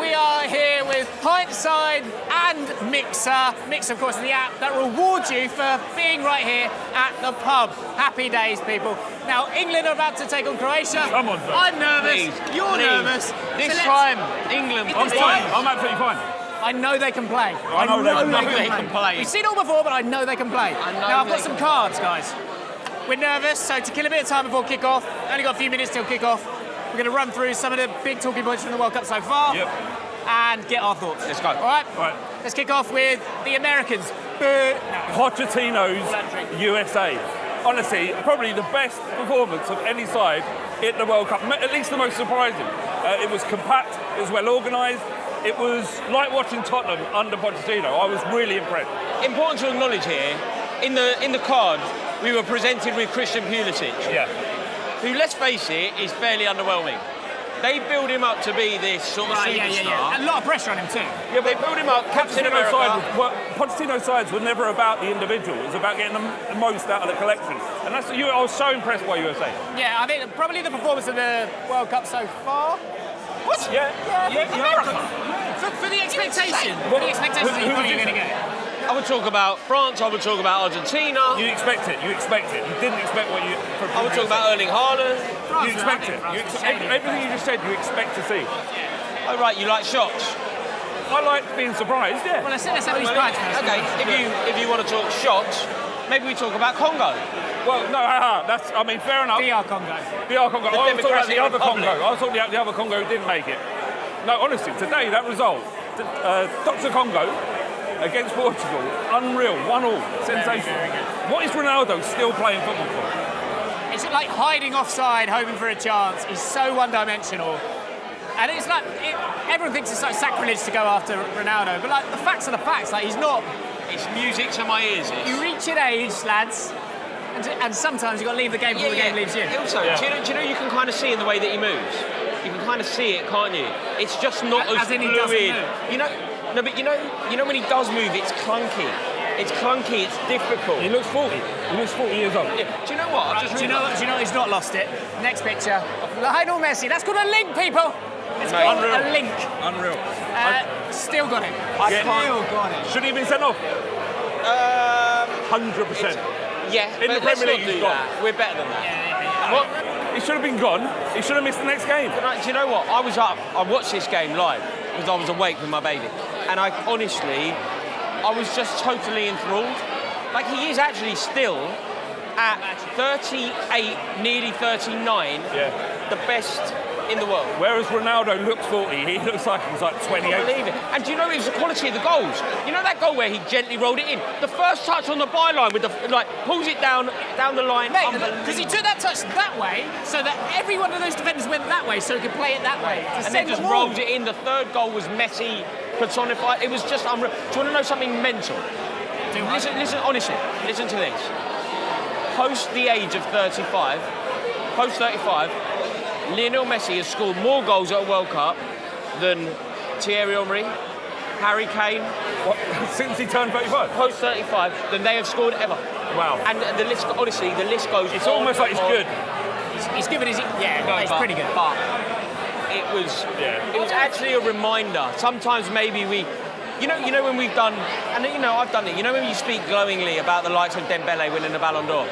we are here with PINT SIDE and MiXR. MiXR, of course, is the app that rewards you for being right here at the pub. Happy days, people. Now, England are about to take on Croatia. Come on, sir. I'm nervous. You're nervous. This time, England. I'm fine. I'm absolutely fine. I know they can play. I know they can play. We've seen it all before, but I know they can play. Now, I've got some cards, guys. We're nervous, so to kill a bit of time before kick-off, only got a few minutes till kick-off, we're going to run through some of the big talking points from the World Cup so far and get our thoughts. Let's go. All right? Let's kick off with the Americans. Pochettino's USA. Honestly, probably the best performance of any side in the World Cup, at least the most surprising. It was compact, it was well organised, it was like watching Tottenham under Pochettino. I was really impressed. Important to acknowledge here, in the card, we were presented with Christian Pulisic, who, let's face it, is fairly underwhelming. They build him up to be this sort of superstar. A lot of pressure on him too. Yeah, they build him up, Captain America. Pochettino's sides were never about the individual. It was about getting the most out of the collection. And that's I was so impressed by USA. Yeah, I think probably the performance of the World Cup so far. What? America. For the expectation. For the expectations that you thought you were going to get. I would talk about France, I would talk about Argentina. You expect it. You didn't expect what you... I would talk about Erling Haaland. You expect it. Everything you just said, you expect to see. Oh, right, you like shots? I like being surprised, yeah. Well, let's have these cards first. Okay, if you want to talk shots, maybe we talk about Congo. Well, no, that's, I mean, fair enough. DR Congo. DR Congo. I was talking about the other Congo. I was talking about the other Congo who didn't make it. No, honestly, today, that result, Dr. Congo against Portugal, unreal, 1-1, sensational. What is Ronaldo still playing football for? It's like hiding offside, hoping for a chance. He's so one-dimensional. And it's like, everyone thinks it's like sacrilege to go after Ronaldo, but like the facts are the facts, like he's not. It's music to my ears. You reach an age, lads, and sometimes you've got to leave the game before the game leaves you. Also, do you know you can kind of see in the way that he moves? You can kind of see it, can't you? It's just not as in he fluid. doesn't move. No, but you know when he does move, it's clunky. It's clunky, it's difficult. He looks 40. He looks 40 years old. Yeah. Do you know what? Do you know he's not lost it? Next picture. Lionel Messi. That's called a link, people. It's called a link. Unreal. Still got it. Still got it. Should he have been sent off? 100%. Yeah, in the Premier League, he's gone. We're better than that. What? He should have been gone. He should have missed the next game. Do you know what? I was up. I watched this game live because I was awake with my baby, and I was just totally enthralled. Like, he is actually still at 38, nearly 39, the best in the world. Whereas Ronaldo looks 40, he looks like he's like 28. I believe it. And do you know it was the quality of the goals? You know that goal where he gently rolled it in? The first touch on the byline with the pulls it down the line. Because he took that touch that way, so that every one of those defenders went that way, so he could play it that way. And then just rolled it in. The third goal was Messi personified. It was just unreal. Do you want to know something mental? Listen, honestly, listen to this. Post the age of 35, Lionel Messi has scored more goals at a World Cup than Thierry Henry, Harry Kane. What? Since he turned 35? Post 35 than they have scored ever. Wow. And the list, honestly, the list goes. It's almost like he's good. He's given his. He's pretty good. But it was actually a reminder. Sometimes maybe we. You know when we've done, and I've done it. You know when you speak glowingly about the likes of Dembele winning the Ballon d'Or?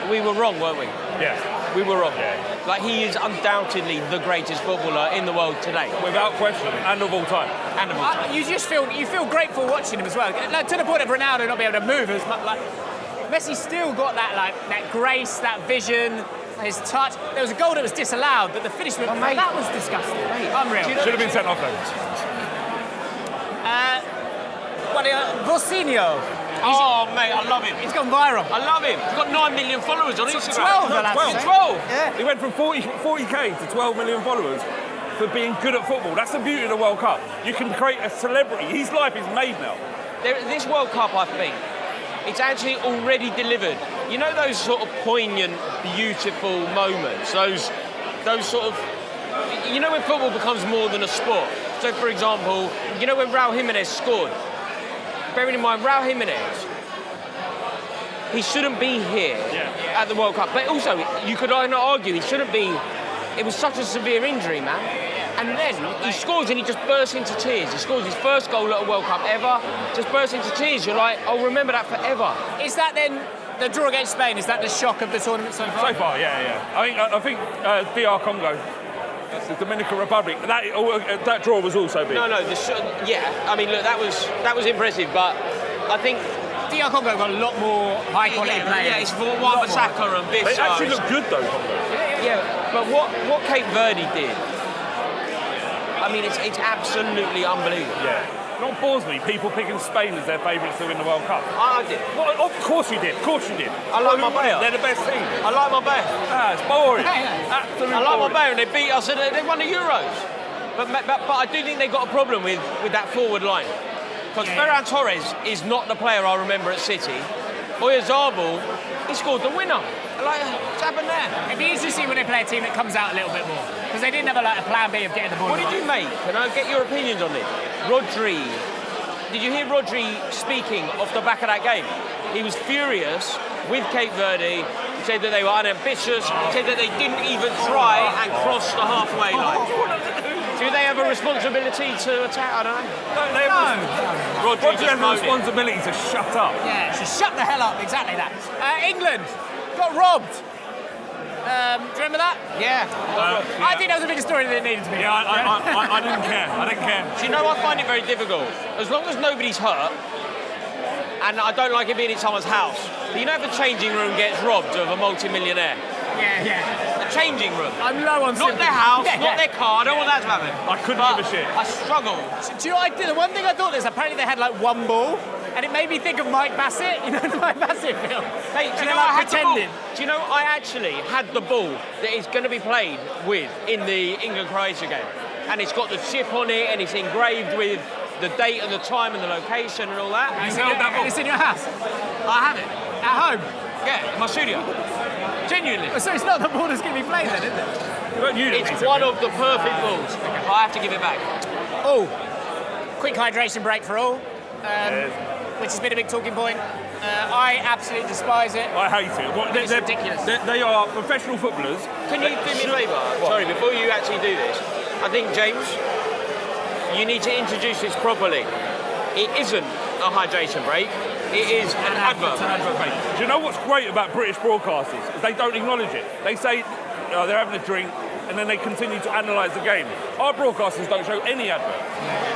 We were wrong, weren't we? Yeah. We were wrong. Yeah. Like, he is undoubtedly the greatest footballer in the world today. Without question, and of all time. And of all time. You just feel grateful watching him as well. Like, to the point of Ronaldo not being able to move as much. Like, Messi still got that grace, that vision, his touch. There was a goal that was disallowed, but the finish that was disgusting. Unreal. Should have been sent off though. Vocinho. Oh, mate, I love him. He's gone viral. I love him. He's got 9 million followers on Instagram. 12, No, 12. 12. Yeah. He went from 40k to 12 million followers for being good at football. That's the beauty of the World Cup. You can create a celebrity. His life is made now. This World Cup, I think, it's actually already delivered. You know those sort of poignant, beautiful moments? Those sort of... You know when football becomes more than a sport? So, for example, you know when Raul Jimenez scored? Bearing in mind, Raul Jimenez, he shouldn't be here at the World Cup. But also, you could argue he shouldn't be... It was such a severe injury, man. And then he scores and he just bursts into tears. He scores his first goal at a World Cup ever, just bursts into tears. You're like, I'll remember that forever. Is that then the draw against Spain? Is that the shock of the tournament so far? So far, yeah. I think DR Congo, the Dominican Republic, that draw was also big. No, yeah. I mean, look, that was impressive, but I think DR Congo got a lot more high quality players. Yeah, it's for Wan-Bissaka and Bissau. They actually look good though, Congo. Yeah, but what Cape Verde did, I mean, it's absolutely unbelievable. Yeah. Not bores me, people picking Spain as their favourites to win the World Cup. I did. Well, of course you did, I like my player. They're the best team. I like my player. It's boring. Absolutely I like boring. my player, and they beat us, and they won the Euros. But I do think they got a problem with that forward line. Because Ferran Torres is not the player I remember at City. Oyarzabal, he scored the winner. Like, what's happened there? It'd be interesting to see when they play a team that comes out a little bit more. Because they didn't have a plan B of getting the ball. What did you make? Can I get your opinions on this? Rodri. Did you hear Rodri speaking off the back of that game? He was furious with Cape Verde. He said that they were unambitious. He said that they didn't even try and cross the halfway line. Do they have a responsibility to attack? I don't know. No. Rodri has a responsibility to shut up. Yeah, so shut the hell up. Exactly that. England got robbed. Do you remember that? Yeah. I think that was a bigger story than it needed to be. Yeah, I didn't care. Do you know, I find it very difficult. As long as nobody's hurt, and I don't like it being in someone's house. But you know if a changing room gets robbed of a multi-millionaire? Yeah. A changing room. I'm low on Not sympathy. their house, not their car. I don't want that to happen. I couldn't give a shit. I struggle. Do you know what I did? The one thing I thought is apparently they had like one ball, and it made me think of Mike Bassett. You know the Mike Bassett film? Mate, do you know, like I had the ball. pretending. Do you know, I actually had the ball that is going to be played with in the England-Croatia game. And it's got the chip on it, and it's engraved with the date and the time and the location and all that. It's in your house? I have it. At home? Yeah, in my studio. Genuinely. So it's not the ball that's going to be played then, is it? It's one of the perfect balls. I have to give it back. Oh, quick hydration break for all, which has been a big talking point. I absolutely despise it. I hate it. It's ridiculous. They are professional footballers. Can you do me a favour? Sorry, before you actually do this, I think, James, you need to introduce this properly. It isn't a hydration break. It is an advert. It's an advert, mate. Do you know what's great about British broadcasters? Is they don't acknowledge it. They say they're having a drink, and then they continue to analyse the game. Our broadcasters don't show any advert.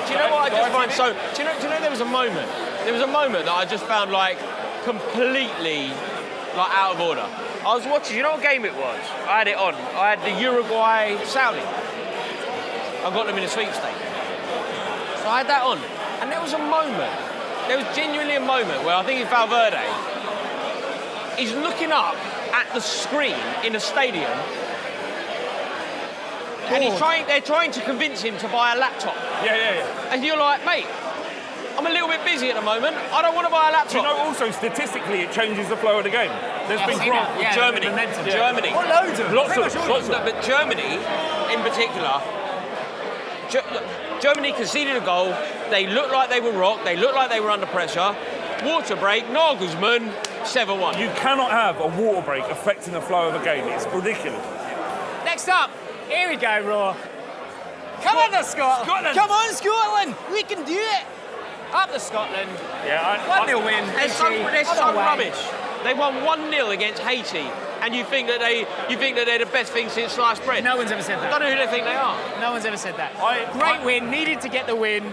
Do you know what I just find so? Do you know there was a moment? There was a moment that I just found like completely like out of order. I was watching. You know what game it was? I had it on. I had the Uruguay-Saudi. I got them in a sweepstake. So I had that on, and there was a moment. There was genuinely a moment where I think it's Valverde. He's looking up at the screen in a stadium, and they're trying to convince him to buy a laptop. Yeah. And you're like, mate, I'm a little bit busy at the moment. I don't want to buy a laptop. Do you know also statistically it changes the flow of the game? There's been Germany. Germany. What loads of? Lots of. No, but Germany, in particular, Germany conceded a goal. They looked like they were rocked. They looked like they were under pressure. Water break. Nagelsmann, 7-1. You cannot have a water break affecting the flow of a game. It's ridiculous. Next up, here we go, Raw. Come on to Scotland. Come on, Scotland. We can do it. Up to Scotland. Yeah, 1-0 win. They're so rubbish. They won 1-0 against Haiti, and you think that they're the best thing since sliced bread. No one's ever said I that. don't know who they think they are. No one's ever said that. Great win, needed to get the win,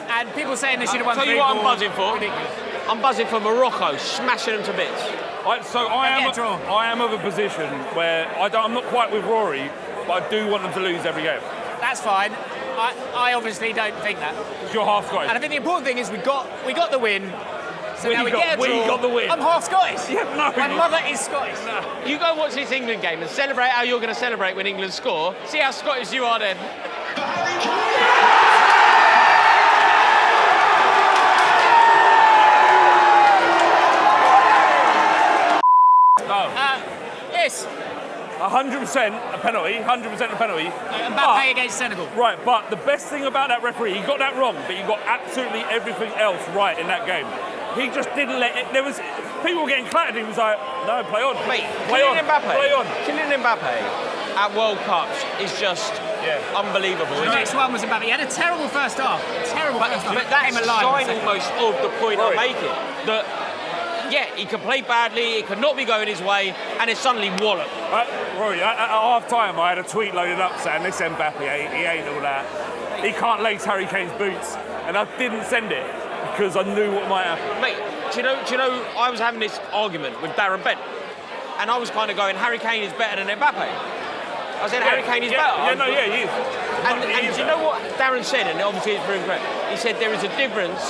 and people saying they should have won. I'll tell you what I'm buzzing for. Ridiculous. I'm buzzing for Morocco, smashing them to bits. I am of a position where I'm not quite with Rory, but I do want them to lose every game. That's fine. I obviously don't think that. You're half Scottish. And I think the important thing is we got the win. So now we get a draw. We got the win. I'm half Scottish. Yeah, no, My mother is Scottish. You go watch this England game and celebrate how you're going to celebrate when England score. See how Scottish you are then. Yes. 100% a penalty, 100% a penalty. Mbappe against Senegal. Right, but the best thing about that referee, he got that wrong, but he got absolutely everything else right in that game. He just didn't let it. There was people were getting clattered. He was like, "No, play on, Mate, play on, Kylian Mbappe. play on." Kylian Mbappe at World Cups is just unbelievable. The next one was Mbappe. He had a terrible first half. But that's Came alive. sign almost of the point I'm making. That, yeah, he could play badly, it could not be going his way, and it's suddenly wallop. Rory, at half time, I had a tweet loaded up saying this Mbappe, he ain't all that. He can't lace Harry Kane's boots, and I didn't send it because I knew what might happen. Mate, do you know, I was having this argument with Darren Bent, and I was kind of going, Harry Kane is better than Mbappe. I said, Harry Kane is better. He is. And do you know what Darren said, and obviously it's proven correct? He said there is a difference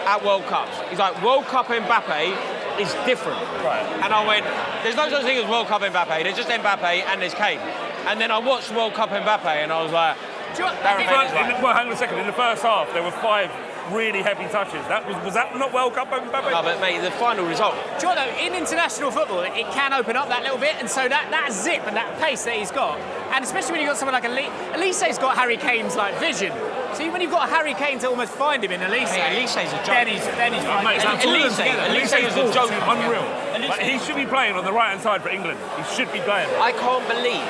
at World Cups. He's like, World Cup Mbappe is different. Right. And I went, there's no such thing as World Cup Mbappe, there's just Mbappe and there's Kane. And then I watched World Cup Mbappe and I was like, Darren Bent is right. Well, hang on a second. In the first half, there were 5 really heavy touches. Was that not World Cup Mbappe? No, but mate, the final result. Do you know, though, in international football, it can open up that little bit, and so that zip and that pace that he's got, and especially when you've got someone like Elise's got Harry Kane's like vision. So when you've got Harry Kane to almost find him in Elise, Elise's a joke. Then he's Elise is a joke. Unreal. Like, he should be playing on the right hand side for England. He should be playing. I can't believe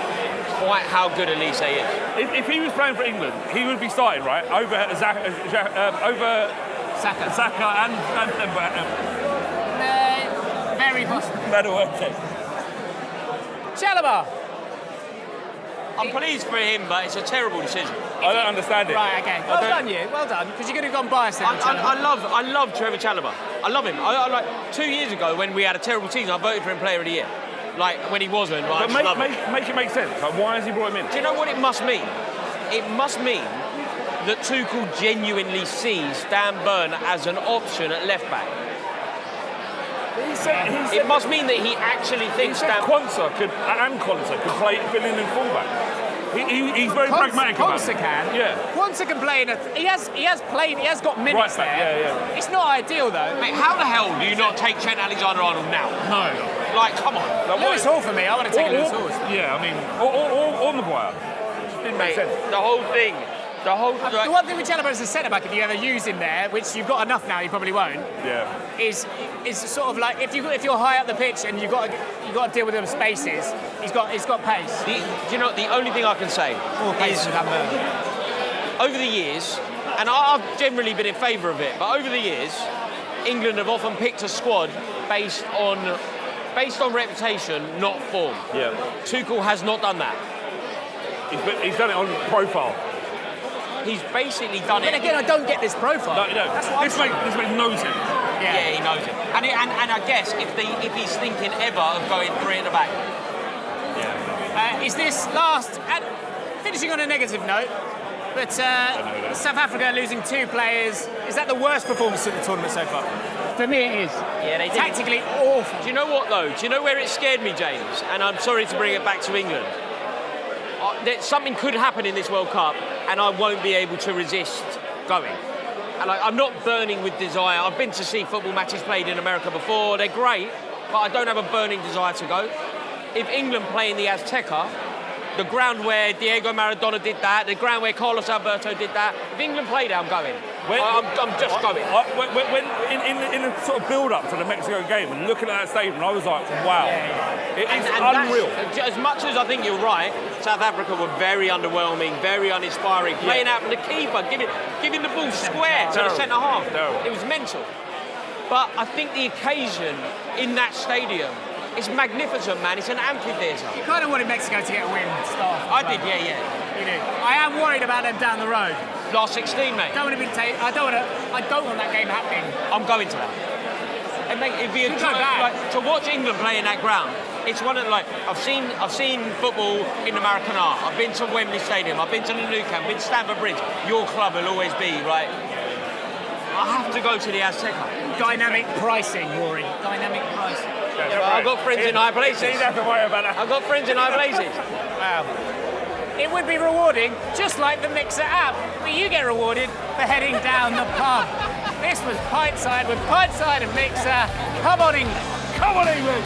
quite how good Elise is. If he was playing for England, he would be starting, right, over Saka and very possible. Madueke. Chalobah. I'm pleased for him, but it's a terrible decision. I don't understand it. Right, okay. Well done, you. Well done, because you could have gone biased then. I love Trevor Chalobah. I love him. I like 2 years ago when we had a terrible season, I voted for him Player of the Year. Like when he wasn't. But make it make sense. Like, why has he brought him in? Do you know what it must mean? It must mean that Tuchel genuinely sees Dan Burn as an option at left back. It must mean that he actually thinks that Quansah could play filling in fullback. He's very pragmatic about it. Quansah can. Yeah. Quansah can play in a. He has played. He has got minutes right back, there. Yeah. It's not ideal though. Mate, how the hell do you not take Trent Alexander-Arnold now? No. Like, come on. Like, Lewis Hall for me. I want to take Lewis Hall. Yeah, I mean, or Maguire. Didn't make sense. The whole thing. The one thing with Chalobah as a centre back, if you ever use him there, which you've got enough now, you probably won't. Yeah. Is sort of like if you're high up the pitch and you've got to deal with them spaces. He's got pace. Do you know the only thing I can say is over the years, and I've generally been in favour of it, but over the years, England have often picked a squad based on reputation, not form. Yeah. Tuchel has not done that. He's done it on profile. He's basically done it. But again, I don't get this profile. No. This makes no sense. Yeah, he knows it. And I guess if he's thinking ever of going 3 at the back. Yeah. Is this last finishing on a negative note? But South Africa losing 2 players. Is that the worst performance of the tournament so far? For me, it is. Yeah, they did. Tactically awful. Do you know what though? Do you know where it scared me, James? And I'm sorry to bring it back to England. That something could happen in this World Cup and I won't be able to resist going. And I'm not burning with desire. I've been to see football matches played in America before. They're great, but I don't have a burning desire to go. If England play in the Azteca, the ground where Diego Maradona did that, the ground where Carlos Alberto did that, if England play there, I'm going. I'm just going. In the sort of build-up to the Mexico game and looking at that stadium, I was like, wow. It's unreal. As much as I think you're right, South Africa were very underwhelming, very uninspiring. Playing out from the keeper, giving the ball square to the centre half. It was mental. But I think the occasion in that stadium is magnificent, man. It's an amphitheatre. You kind of wanted Mexico to get a win start. I did, yeah. You did. I am worried about them down the road. Last 16, mate. I don't want that game happening. I'm going to that. It'd be a to watch England play in that ground. It's one of I've seen football in the Maracanã. I've been to Wembley Stadium. I've been to the Nou Camp. Been to Stamford Bridge. Your club will always be right. I have to go to the Azteca. Dynamic pricing, Rory. Dynamic pricing. Yeah, but I've got friends in high places. You don't have to worry about that. I've got friends in high places. Wow. It would be rewarding, just like the MiXR app, but you get rewarded for heading down the pub. This was PINT Side with PINT Side and MiXR. Come on, England. Come on, England.